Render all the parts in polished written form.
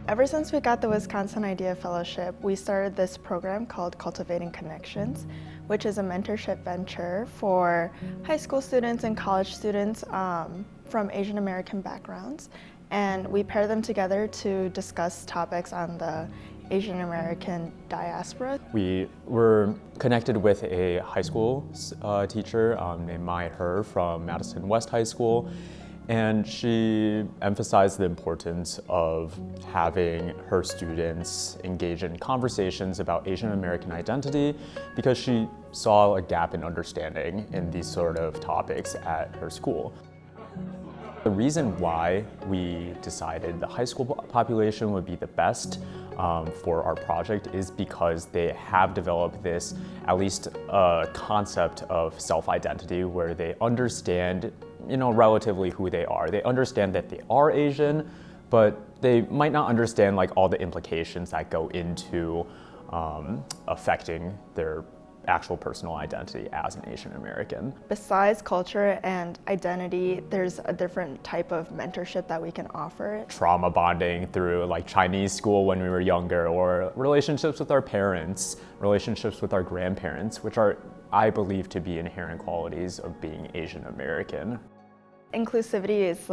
Ever since we got the Wisconsin Idea Fellowship, we started this program called Cultivating Connections, which is a mentorship venture for high school students and college students from Asian American backgrounds. And we pair them together to discuss topics on the Asian American diaspora. We were connected with a high school teacher named Maisha from Madison West High School. And she emphasized the importance of having her students engage in conversations about Asian American identity because she saw a gap in understanding in these sort of topics at her school. The reason why we decided the high school population would be the best for our project is because they have developed this, at least a concept of self-identity where they understand relatively who they are. They understand that they are Asian, but they might not understand all the implications that go into affecting their actual personal identity as an Asian American. Besides culture and identity, there's a different type of mentorship that we can offer. Trauma bonding through Chinese school when we were younger, or relationships with our parents, relationships with our grandparents, which are, I believe, to be inherent qualities of being Asian American. Inclusivity is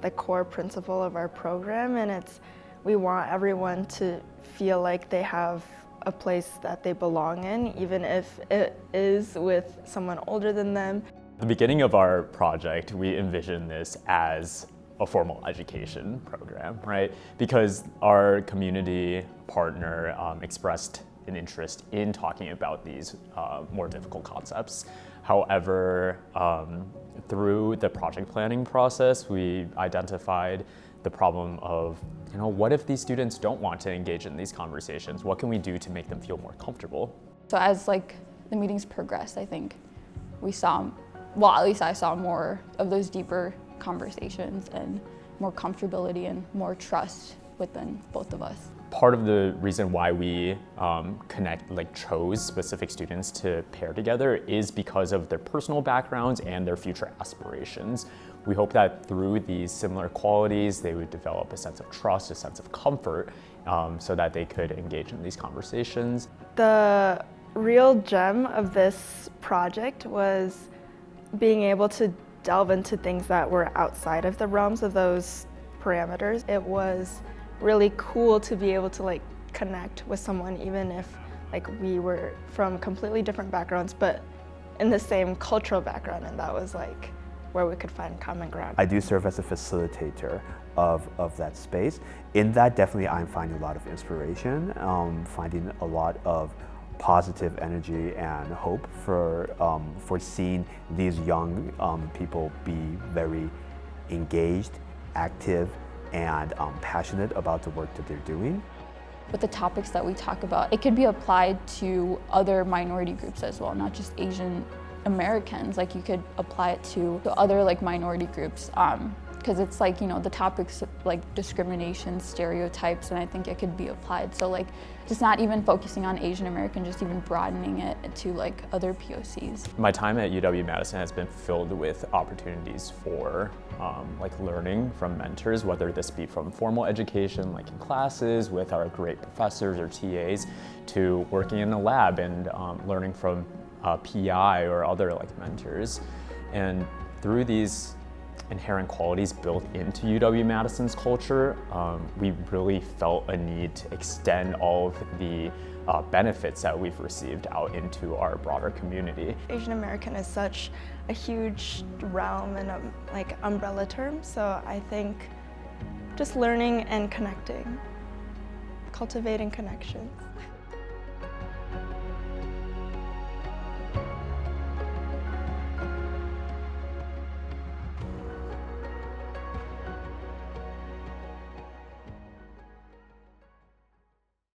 the core principle of our program, and we want everyone to feel like they have a place that they belong in, even if it is with someone older than them. At the beginning of our project, we envisioned this as a formal education program, right? Because our community partner expressed an interest in talking about these more difficult concepts. However, through the project planning process, we identified the problem of, what if these students don't want to engage in these conversations? What can we do to make them feel more comfortable? So as the meetings progressed, I think we saw, well, at least I saw more of those deeper conversations and more comfortability and more trust within both of us. Part of the reason why we chose specific students to pair together is because of their personal backgrounds and their future aspirations. We hope that through these similar qualities, they would develop a sense of trust, a sense of comfort, so that they could engage in these conversations. The real gem of this project was being able to delve into things that were outside of the realms of those parameters. It was really cool to be able to connect with someone, even if we were from completely different backgrounds, but in the same cultural background, and that was where we could find common ground. I do serve as a facilitator of that space. In that, definitely I'm finding a lot of inspiration, finding a lot of positive energy and hope for seeing these young people be very engaged, active, and passionate about the work that they're doing. With the topics that we talk about, it could be applied to other minority groups as well, not just Asian Americans. You could apply it to other minority groups, because it's the topics discrimination, stereotypes, and I think it could be applied. So just not even focusing on Asian American, just even broadening it to other POCs. My time at UW-Madison has been filled with opportunities for learning from mentors, whether this be from formal education, in classes with our great professors or TAs, to working in a lab and learning from PI or other mentors. And through these inherent qualities built into UW-Madison's culture, we really felt a need to extend all of the benefits that we've received out into our broader community. Asian American is such a huge realm and umbrella term, so I think just learning and connecting, cultivating connections.